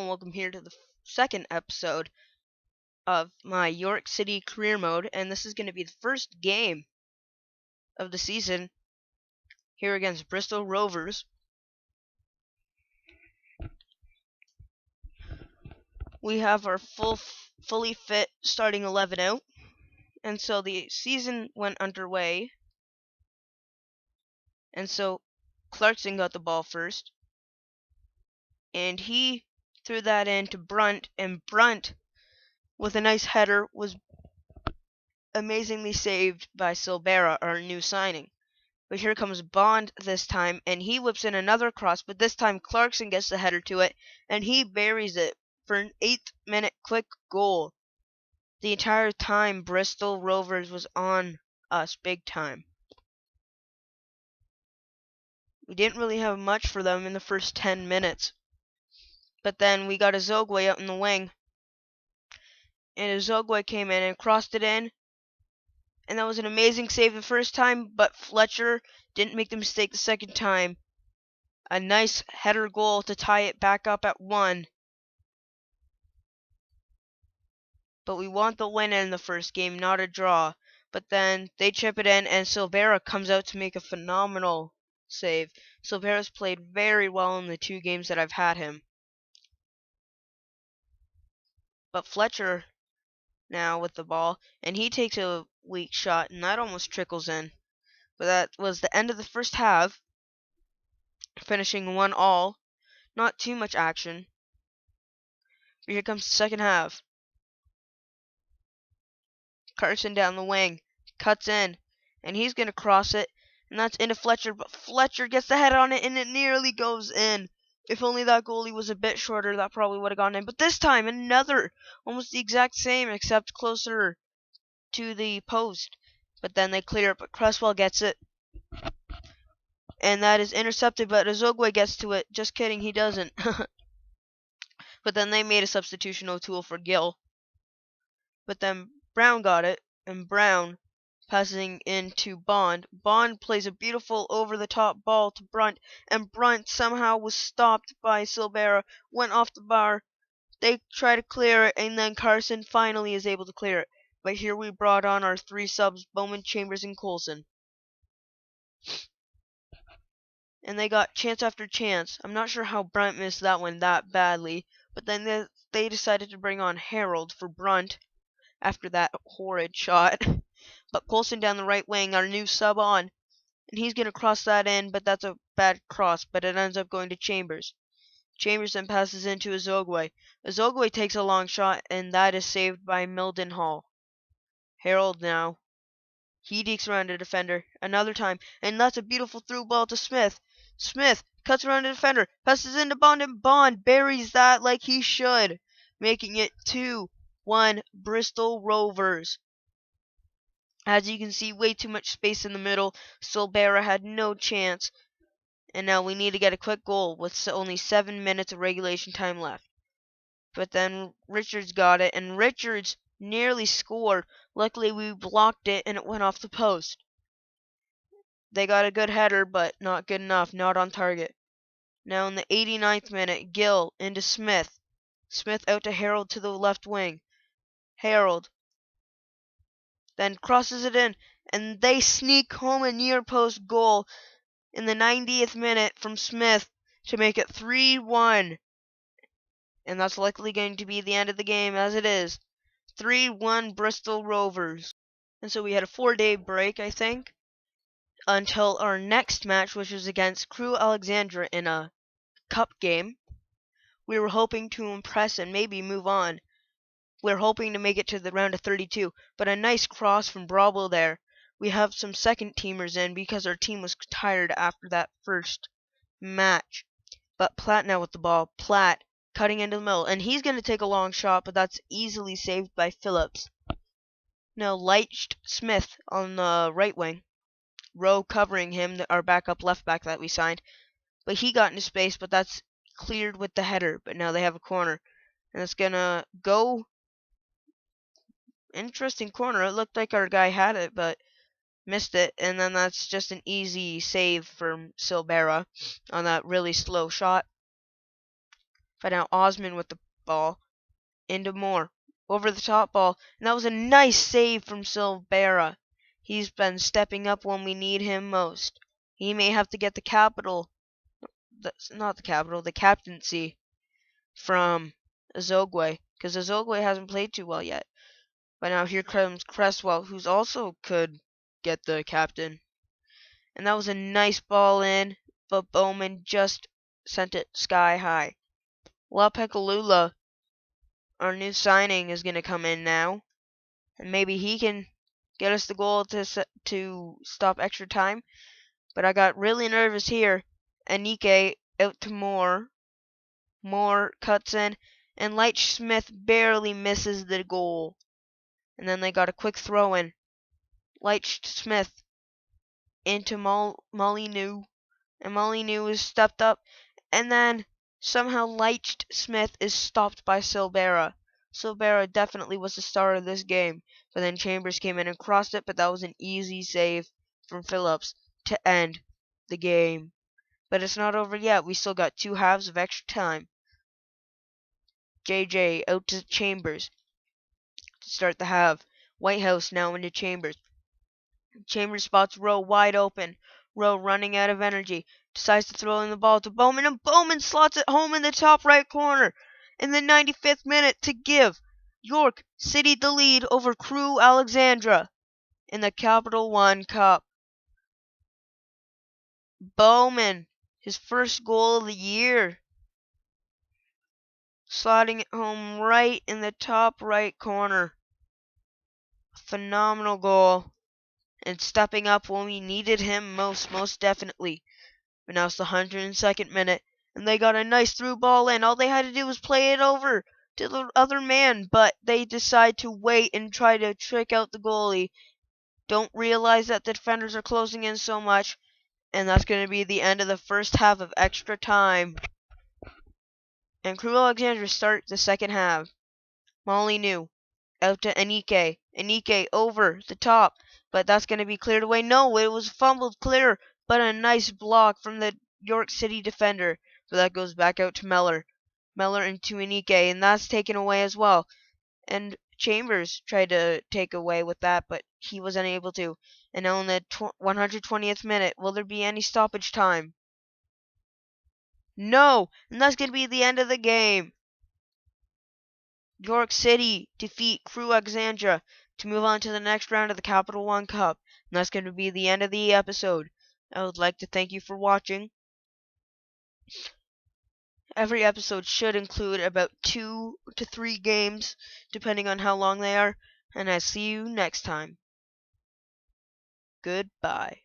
and welcome here to the second episode of my York City career mode, and this is going to be the first game of the season here against Bristol Rovers. We have our fully fit starting 11 out, and so the season went underway, and so Clarkson got the ball first, and he threw that in to Brunt, and Brunt, with a nice header, was amazingly saved by Silvera, our new signing. But here comes Bond this time, and he whips in another cross, but this time Clarkson gets the header to it, and he buries it for an 8th-minute quick goal. The entire time, Bristol Rovers was on us big time. We didn't really have much for them in the first 10 minutes. But then we got Azogwe out in the wing, and Azogwe came in and crossed it in, and that was an amazing save the first time, but Fletcher didn't make the mistake the second time. A nice header goal to tie it back up at 1. But we want the win in the first game, not a draw. But then they chip it in, and Silvera comes out to make a phenomenal save. Silvera's played very well in the 2 games that I've had him. But Fletcher now with the ball, and he takes a weak shot, and that almost trickles in. But that was the end of the first half, finishing 1-1. Not too much action. But here comes the second half. Carson down the wing, cuts in, and he's going to cross it, and that's into Fletcher, but Fletcher gets the head on it, and it nearly goes in. If only that goalie was a bit shorter, that probably would have gone in. But this time, another, almost the exact same, except closer to the post. But then they clear it, but Cresswell gets it. And that is intercepted, but Azogwe gets to it. Just kidding, he doesn't. But then they made a substitution O'Toole for Gill. But then Brown got it, and Brown passing into Bond. Bond plays a beautiful over-the-top ball to Brunt, and Brunt somehow was stopped by Silvera, went off the bar. They try to clear it, and then Carson finally is able to clear it. But here we brought on our 3 subs, Bowman, Chambers, and Coulson. And they got chance after chance. I'm not sure how Brunt missed that one that badly, but then they decided to bring on Harold for Brunt after that horrid shot. But Coulson down the right wing, our new sub on, and he's going to cross that in, but that's a bad cross, but it ends up going to Chambers. Chambers then passes into Azogwe. Azogwe takes a long shot, and that is saved by Mildenhall. Harold now. He dekes around a defender another time, and that's a beautiful through ball to Smith. Smith cuts around a defender, passes into Bond, and Bond buries that like he should, making it 2-1 Bristol Rovers. As you can see, way too much space in the middle. Silvera had no chance. And now we need to get a quick goal with only 7 minutes of regulation time left. But then Richards got it, and Richards nearly scored. Luckily, we blocked it, and it went off the post. They got a good header, but not good enough, not on target. Now in the 89th minute, Gill into Smith. Smith out to Harold to the left wing. Harold then crosses it in, and they sneak home a near post goal in the 90th minute from Smith to make it 3-1. And that's likely going to be the end of the game, as it is. 3-1 Bristol Rovers. And so we had a 4-day break, I think, until our next match, which was against Crewe Alexandra in a cup game. We were hoping to impress and maybe move on. We're hoping to make it to the round of 32, but a nice cross from Bravo there. We have some second teamers in because our team was tired after that first match. But Platt now with the ball. Platt cutting into the middle, and he's going to take a long shot, but that's easily saved by Phillips. Now Leicht Smith on the right wing. Rowe covering him, our backup left back that we signed. But he got into space, but that's cleared with the header. But now they have a corner, and it's going to go. Interesting corner. It looked like our guy had it, but missed it. And then that's just an easy save from Silvera on that really slow shot. But now Osman with the ball. Into Moore. Over the top ball. And that was a nice save from Silvera. He's been stepping up when we need him most. He may have to get the capital. Not the capital, the captaincy from Azogwe. Because Azogwe hasn't played too well yet. But now here comes Cresswell, who's also could get the captain. And that was a nice ball in, but Bowman just sent it sky high. Lapekalula, our new signing, is going to come in now. And maybe he can get us the goal to stop extra time. But I got really nervous here. Anike out to Moore. Moore cuts in, and Leitch Smith barely misses the goal. And then they got a quick throw in. Leitch Smith into Molyneux. And Molyneux is stepped up. And then somehow Leitch Smith is stopped by Silvera. Silvera definitely was the star of this game. But then Chambers came in and crossed it. But that was an easy save from Phillips to end the game. But it's not over yet. We still got 2 halves of extra time. JJ out to Chambers to start the half. Whitehouse now into Chambers. Chambers spots Rowe wide open. Rowe running out of energy. Decides to throw in the ball to Bowman. And Bowman slots it home in the top right corner. In the 95th minute to give York City the lead over Crew Alexandra in the Capital One Cup. Bowman, his first goal of the year. Slotting it home right in the top right corner. Phenomenal goal. And stepping up when we needed him most definitely. But now it's the 102nd minute. And they got a nice through ball in. All they had to do was play it over to the other man. But they decide to wait and try to trick out the goalie. Don't realize that the defenders are closing in so much. And that's going to be the end of the first half of extra time. And Crew Alexandra start the second half. Molyneux out to Anike. Anike over the top. But that's going to be cleared away. No, it was fumbled clear. But a nice block from the York City defender. So that goes back out to Meller. Meller into Anike. And that's taken away as well. And Chambers tried to take away with that. But he was unable to. And now in the 120th minute, will there be any stoppage time? No! And that's going to be the end of the game. York City defeat Crew Alexandra to move on to the next round of the Capital One Cup. And that's going to be the end of the episode. I would like to thank you for watching. Every episode should include about 2 to 3 games, depending on how long they are. And I see you next time. Goodbye.